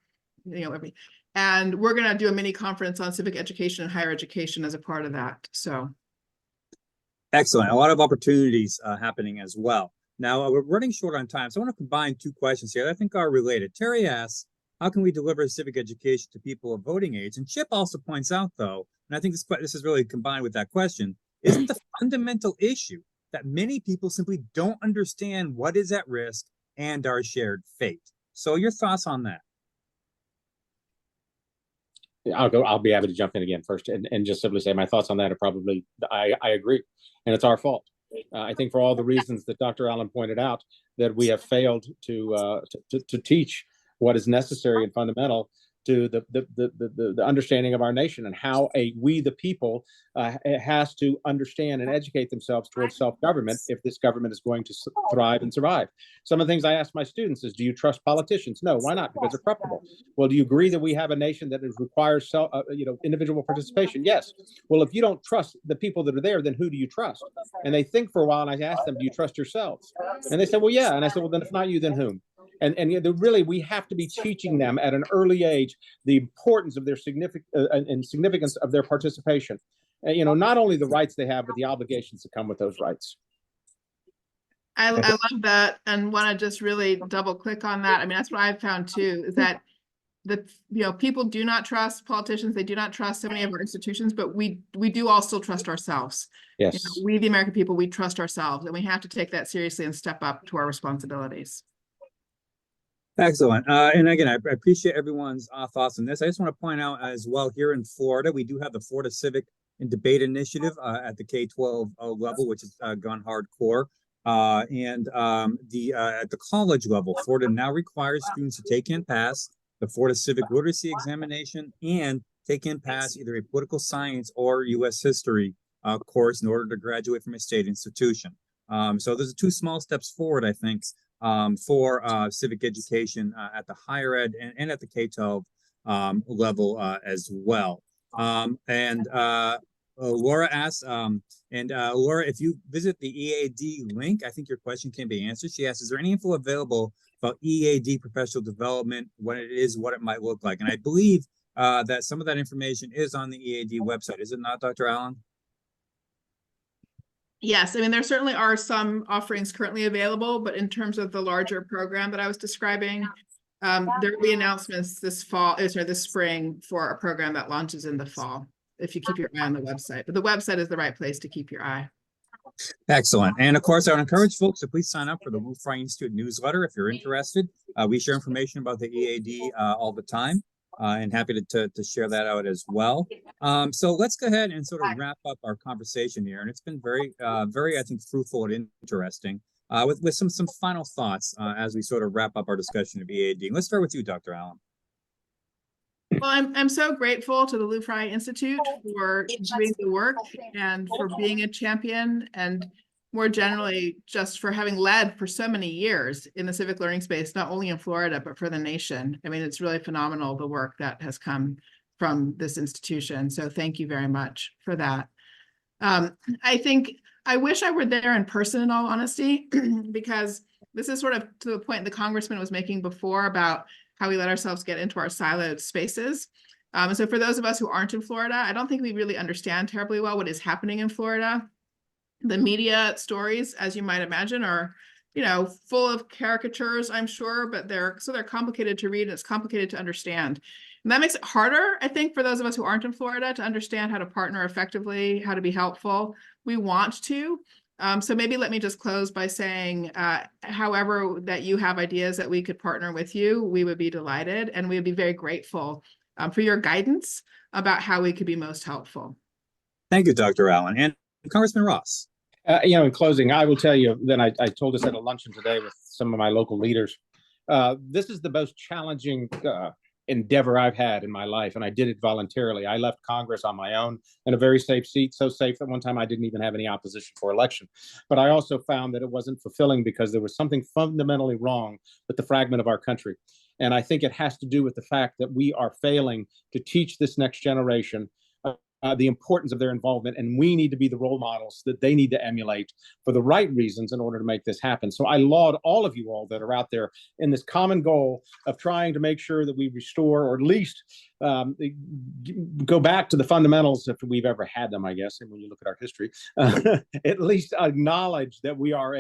And we're going to do a mini conference on civic education and higher education as a part of that. So, excellent. A lot of opportunities happening as well. Now we're running short on time, so I want to combine two questions here that I think are related. Terry asks, how can we deliver civic education to people of voting age? And Chip also points out, though, and I think this is really combined with that question, isn't the fundamental issue that many people simply don't understand what is at risk and our shared fate. So your thoughts on that? I'll be happy to jump in again first and just simply say my thoughts on that are probably, I agree, and it's our fault. I think for all the reasons that Dr. Allen pointed out, that we have failed to teach what is necessary and fundamental to the understanding of our nation and how we the people has to understand and educate themselves towards self-government if this government is going to thrive and survive. Some of the things I ask my students is, do you trust politicians? No. Why not? Because they're corruptible. Well, do you agree that we have a nation that requires individual participation? Yes. Well, if you don't trust the people that are there, then who do you trust? And they think for a while, and I ask them, do you trust yourselves? And they said, well, yeah. And I said, well, then if not you, then whom? And really, we have to be teaching them at an early age the importance of their significance of their participation. And, not only the rights they have, but the obligations that come with those rights. I love that, and want to just really double click on that. I mean, that's what I've found too, is that people do not trust politicians. They do not trust so many of our institutions, but we do all still trust ourselves. Yes, we the American people, we trust ourselves, and we have to take that seriously and step up to our responsibilities. Excellent. And again, I appreciate everyone's thoughts on this. I just want to point out as well, here in Florida, we do have the Florida Civic and Debate Initiative at the K-12 level, which has gone hardcore. And at the college level, Florida now requires students to take and pass the Florida Civic Literacy Examination and take and pass either a political science or U.S. history course in order to graduate from a state institution. So those are two small steps forward, I think, for civic education at the higher ed and at the K-12 level as well. Laura asks, Laura, if you visit the EAD link, I think your question can be answered. She asks, is there any info available about EAD professional development, what it is, what it might look like? And I believe that some of that information is on the EAD website. Is it not, Dr. Allen? Yes, I mean, there certainly are some offerings currently available, but in terms of the larger program that I was describing, there will be announcements this spring for a program that launches in the fall, if you keep your eye on the website. But the website is the right place to keep your eye. Excellent. And of course, I would encourage folks to please sign up for the Wolf Fry Institute newsletter if you're interested. We share information about the EAD all the time. And happy to share that out as well. So let's go ahead and sort of wrap up our conversation here. And it's been very, I think, fruitful and interesting with some final thoughts as we sort of wrap up our discussion of EAD. Let's start with you, Dr. Allen. Well, I'm so grateful to the Lou Fry Institute for doing the work and for being a champion, and more generally, just for having led for so many years in the civic learning space, not only in Florida, but for the nation. I mean, it's really phenomenal, the work that has come from this institution. So thank you very much for that. I think I wish I were there in person, in all honesty, because this is sort of to the point the congressman was making before about how we let ourselves get into our siloed spaces. So for those of us who aren't in Florida, I don't think we really understand terribly well what is happening in Florida. The media stories, as you might imagine, are, full of caricatures, I'm sure, but they're complicated to read and it's complicated to understand. And that makes it harder, I think, for those of us who aren't in Florida to understand how to partner effectively, how to be helpful. We want to. So maybe let me just close by saying, however that you have ideas that we could partner with you, we would be delighted and we would be very grateful for your guidance about how we could be most helpful. Thank you, Dr. Allen. And Congressman Ross. In closing, I will tell you, then I told this at a luncheon today with some of my local leaders. This is the most challenging endeavor I've had in my life, and I did it voluntarily. I left Congress on my own in a very safe seat, so safe that one time I didn't even have any opposition for election. But I also found that it wasn't fulfilling because there was something fundamentally wrong with the fragment of our country. And I think it has to do with the fact that we are failing to teach this next generation the importance of their involvement, and we need to be the role models that they need to emulate for the right reasons in order to make this happen. So I laud all of you all that are out there in this common goal of trying to make sure that we restore, or at least go back to the fundamentals if we've ever had them, I guess, and when you look at our history, at least acknowledge that we are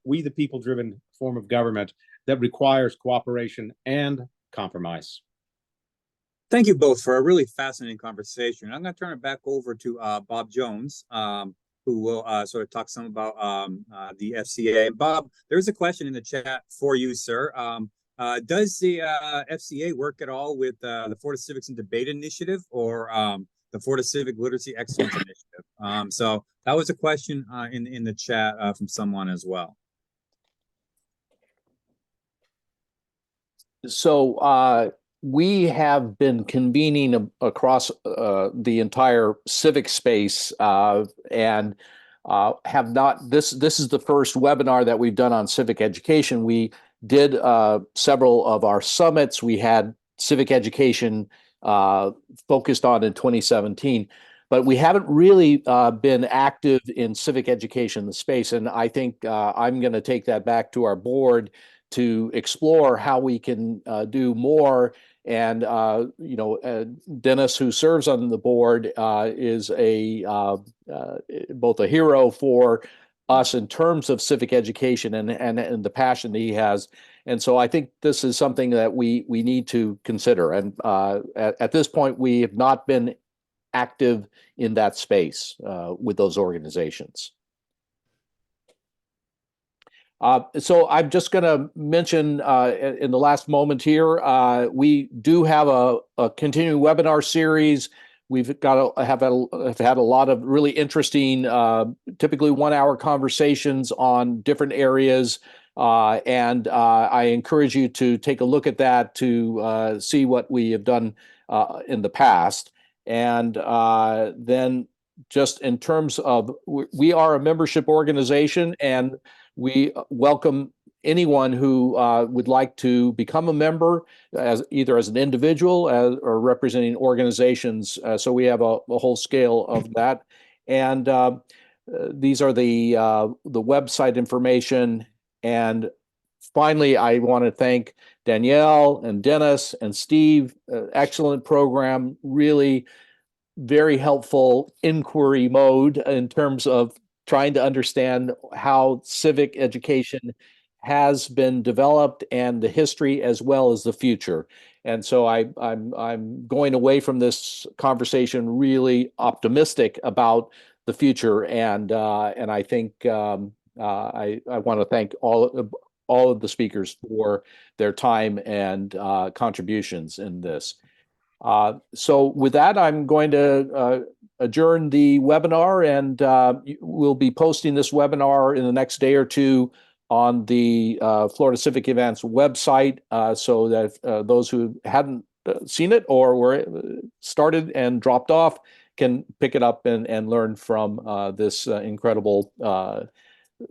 we the people driven form of government that requires cooperation and compromise. Thank you both for a really fascinating conversation. I'm going to turn it back over to Bob Jones, who will sort of talk some about the FCA. Bob, there's a question in the chat for you, sir. Does the FCA work at all with the Florida Civics and Debate Initiative or the Florida Civic Literacy Excellence Initiative? So that was a question in the chat from someone as well. So we have been convening across the entire civic space and have not, this is the first webinar that we've done on civic education. We did several of our summits. We had civic education focused on in 2017, but we haven't really been active in civic education in the space. And I think I'm going to take that back to our board to explore how we can do more. And Dennis, who serves on the board, is both a hero for us in terms of civic education and the passion that he has. And so I think this is something that we need to consider. And at this point, we have not been active in that space with those organizations. So I'm just going to mention in the last moment here, we do have a continuing webinar series. We've have had a lot of really interesting, typically 1-hour conversations on different areas. And I encourage you to take a look at that to see what we have done in the past. And then just in terms of, we are a membership organization, and we welcome anyone who would like to become a member, either as an individual or representing organizations. So we have a whole scale of that. And these are the website information. And finally, I want to thank Danielle and Dennis and Steve. Excellent program, really very helpful inquiry mode in terms of trying to understand how civic education has been developed and the history as well as the future. And so I'm going away from this conversation really optimistic about the future. And I think I want to thank all of the speakers for their time and contributions in this. So with that, I'm going to adjourn the webinar, and we'll be posting this webinar in the next day or two on the Florida Civic Events website, so that those who hadn't seen it or were started and dropped off can pick it up and learn from this incredible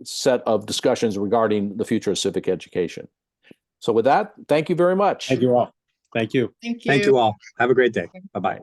set of discussions regarding the future of civic education. So with that, thank you very much. Thank you all. Thank you. Thank you. Thank you all. Have a great day. Bye-bye.